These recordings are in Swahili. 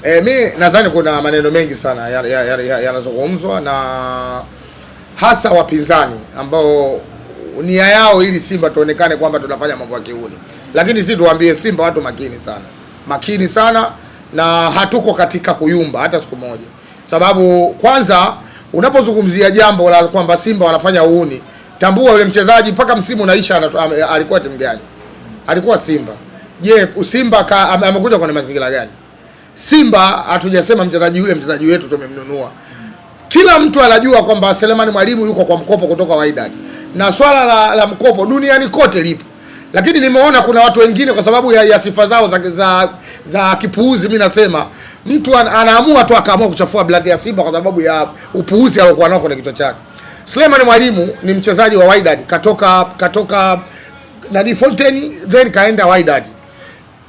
Mi nadhani kuna maneno mengi sana yanazungumzwa na hasa wapinzani ambao nia yao ili Simba tuonekane kwamba tunafanya mambo ya kiuni. Lakini sisi tuwaambie Simba watu makini sana na hatuko katika kuyumba hata siku moja. Sababu kwanza unapozungumzia jambo la kwamba Simba wanafanya uuni, tambua yule mchezaji mpaka msimu unaisha alikuwa timu gani? Alikuwa Simba. Je, Simba amekuja kwa mazingira gani? Simba hatujasema mchezaji wetu tumemnunua. Kila mtu anajua kwamba Selemani Mwalimu yuko kwa mkopo kutoka Wydad. Na swala la mkopo duniani kote lipo. Lakini nimeona kuna watu wengine kwa sababu ya sifa zao za kipuuzi, mimi nasema mtu anaamua tu akaamua kuchafua brand ya Simba kwa sababu ya upuuzi aliokuwa nao kwenye kichwa chake. Selemani Mwalimu ni mchezaji wa Wydad, katoka Nadi Fontaine then kaenda Wydad.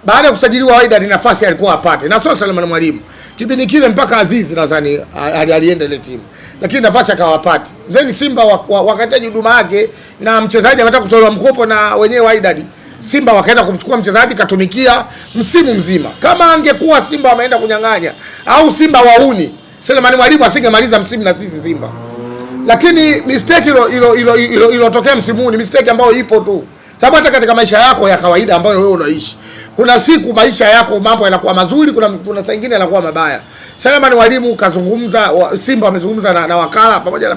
Baada ya kusajiliwa Wydad nafasi alikuwa apate. Na sio Selemani Mwalimu. Kipindi kile mpaka Azizi nadhani alienda ile timu. Lakini nafasi akawapati. Then Simba wakataji huduma yake na mchezaji akataka kutolewa mkopo na wenyewe Wydad. Simba wakaenda kumchukua mchezaji katumikia msimu mzima. Kama angekuwa Simba wameenda kunyang'anya au Simba wauni, Selemani Mwalimu asingemaliza msimu na sisi Simba. Lakini mistake ilotokea msimu ni mistake ambayo ipo tu. Sababu hata katika maisha yako ya kawaida ambayo wewe unaishi, kuna siku maisha yako mambo yanakuwa mazuri, kuna saa nyingine yanakuwa mabaya. Selemani Mwalimu kazungumza, Simba wamezungumza na wakala pamoja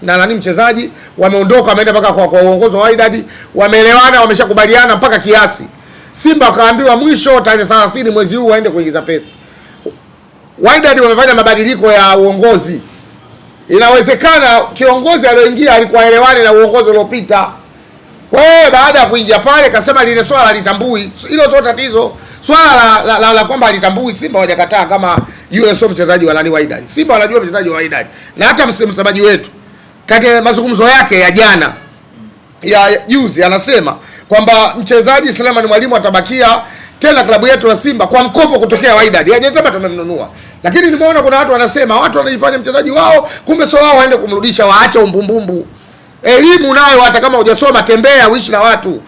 na mchezaji, wameondoka wameenda mpaka kwa uongozi wa Wydad, wameelewana, wameshakubaliana mpaka kiasi. Simba wakaambiwa mwisho tarehe 30 mwezi huu waende kuingiza pesa. Wydad wamefanya mabadiliko ya uongozi. Inawezekana kiongozi aliyoingia alikuwa elewani na uongozi uliopita. Kwa hiyo baada ya kuingia pale kasema lile swala litambui. Hilo sio tatizo. Swala la kwamba alitambui, Simba hawajakataa kama yule sio mchezaji wa Wydad. Simba wanajua mchezaji wa Wydad. Na hata msemaji wetu katika mazungumzo yake ya jana ya juzi anasema kwamba mchezaji Selemani Mwalimu atabakia tena klabu yetu ya Simba kwa mkopo kutokea Wydad. Hajasema tumemnunua. Lakini nimeona kuna watu wanasema watu wanaifanya mchezaji wao kumbe sio wao waende kumrudisha, waache umbumbumbu. Elimu nayo hata kama hujasoma tembea uishi na watu.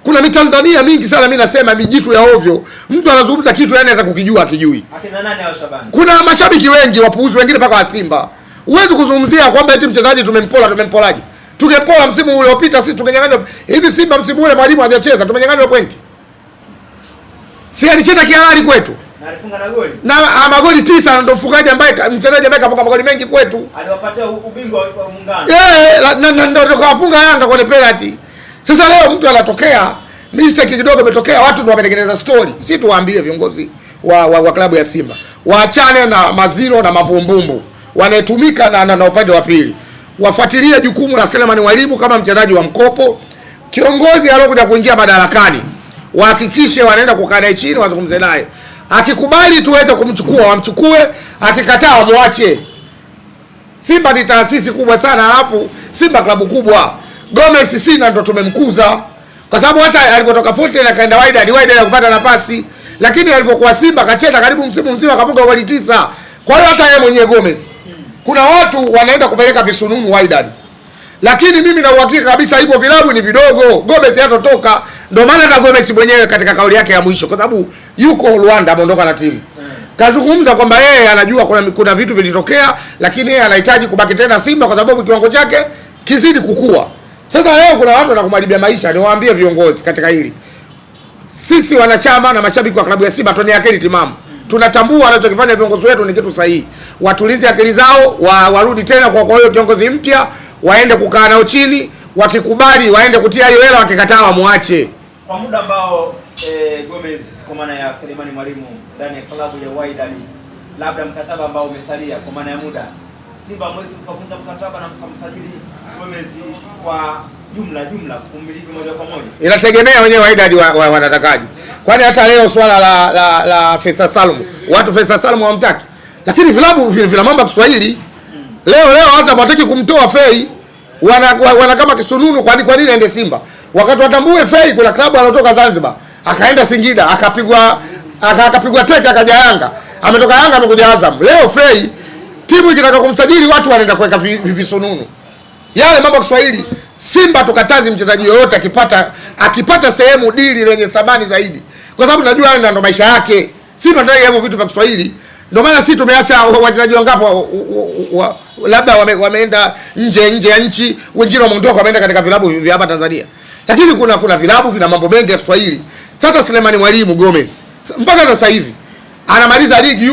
Kuna mitanzania mingi sana mimi nasema mijitu ya ovyo. Mtu anazungumza kitu yani hata kukijua akijui. Akina nani hao Shabani? Kuna mashabiki wengi wapuuzi wengine mpaka wa Simba. Huwezi kuzungumzia kwamba eti mchezaji tumempolaje. Tungempola msimu ule uliopita sisi tungenyang'anywa. Hivi Simba msimu ule Mwalimu hajacheza tumenyang'anywa pointi. Si alicheza kihalali kwetu. Na alifunga na goli. Na magoli 9 ndio mfungaji ambaye mchezaji ambaye kafunga magoli mengi kwetu. Aliwapatia ubingwa wa Muungano. Na ndio kafunga Yanga kwenye penalty. Sasa leo mtu anatokea mistake kidogo imetokea, watu ndio wametengeneza story. Si tuwaambie viongozi wa klabu ya Simba waachane na maziro na mabumbumbu wanaetumika na upande wa pili. Wafuatilie jukumu la Selemani Mwalimu kama mchezaji wa mkopo. Kiongozi aliyokuja kuingia madarakani wahakikishe wanaenda kukaa naye chini wazungumze naye. Akikubali tuweze kumchukua wamchukue, akikataa wamwache. Simba ni taasisi kubwa sana, alafu Simba klabu kubwa. Gomez sina ndo tumemkuza. Kwa sababu hata alipotoka Fontaine akaenda Wydad kupata nafasi, lakini alipokuwa Simba kacheza karibu msimu mzima akafunga goli 9. Kwa hiyo hata yeye mwenyewe Gomez. Kuna watu wanaenda kupeleka visununu Wydad. Lakini mimi na uhakika kabisa hivyo vilabu ni vidogo. Gomez hatotoka. Ndio maana hata Gomez mwenyewe katika kauli yake ya mwisho kwa sababu yuko Rwanda ameondoka na timu. Kazungumza kwamba yeye anajua kuna vitu vilitokea, lakini yeye anahitaji kubaki tena Simba kwa sababu kiwango chake kizidi kukua. Sasa leo kuna watu wanakumaribia maisha, niwaambie viongozi katika hili. Sisi wanachama na mashabiki wa klabu ya Simba tuna akili timamu. Tunatambua wanachokifanya viongozi wetu ni kitu sahihi. Watulize akili zao, warudi tena kwa hiyo kiongozi mpya, waende kukaa nao chini, wakikubali waende kutia hiyo hela, wakikataa wamwache. Kwa muda ambao Gomez kwa maana ya Selemani Mwalimu ndani ya klabu ya Wydad, labda mkataba ambao umesalia kwa maana ya muda, Simba mwezi mkafunza mkataba na mkamsajili Gomez kwa jumla kumiliki moja kwa moja. Inategemea wenyewe Wydad wanatakaje. Kwani hata leo swala la Faisal Salum, watu Faisal Salum hawamtaki. Lakini vilabu vina mambo ya Kiswahili. Leo Azam wataki kumtoa Fei. Wana kama kisununu kwa nini aende Simba? Wakati watambue Fei kuna klabu anatoka Zanzibar, akaenda Singida, akapigwa teke akaja Yanga. Ametoka Yanga amekuja Azam. Leo Fei timu ikitaka kumsajili watu wanaenda kuweka visununu. Yale mambo ya Kiswahili. Simba tukatazi mchezaji yoyote akipata sehemu dili lenye thamani zaidi. Kwa sababu najua ndio maisha yake. Simba ndio hivyo vitu vya Kiswahili. Ndio maana sisi tumeacha wachezaji wangapi labda wameenda nje ya nchi, wengine wameondoka wameenda katika vilabu vya hapa Tanzania. Lakini kuna vilabu vina mambo mengi ya Kiswahili. Sasa Selemani Mwalimu Gomez mpaka sasa hivi anamaliza ligi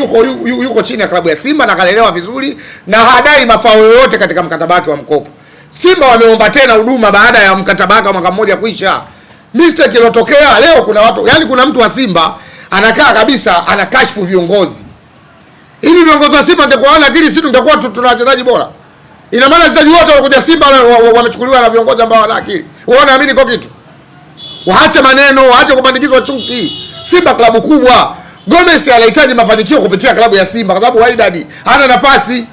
yuko chini ya klabu ya Simba na kalelewa vizuri na hadai mafao yoyote katika mkataba wake wa mkopo. Simba wameomba tena huduma baada ya mkataba wake wa mwaka mmoja kuisha. Mistake iliyotokea leo, kuna watu, yani kuna mtu wa Simba anakaa kabisa anakashfu viongozi. Hivi viongozi wa Simba angekuwa wana akili, sisi tungekuwa tuna wachezaji bora. Ina maana wachezaji wote wanakuja Simba wamechukuliwa na viongozi ambao wana akili. Wewe unaamini kwa kitu? Waache maneno, waache kupandikizwa chuki. Simba klabu kubwa. Gomez anahitaji mafanikio kupitia klabu ya Simba kwa sababu Wydad hana nafasi.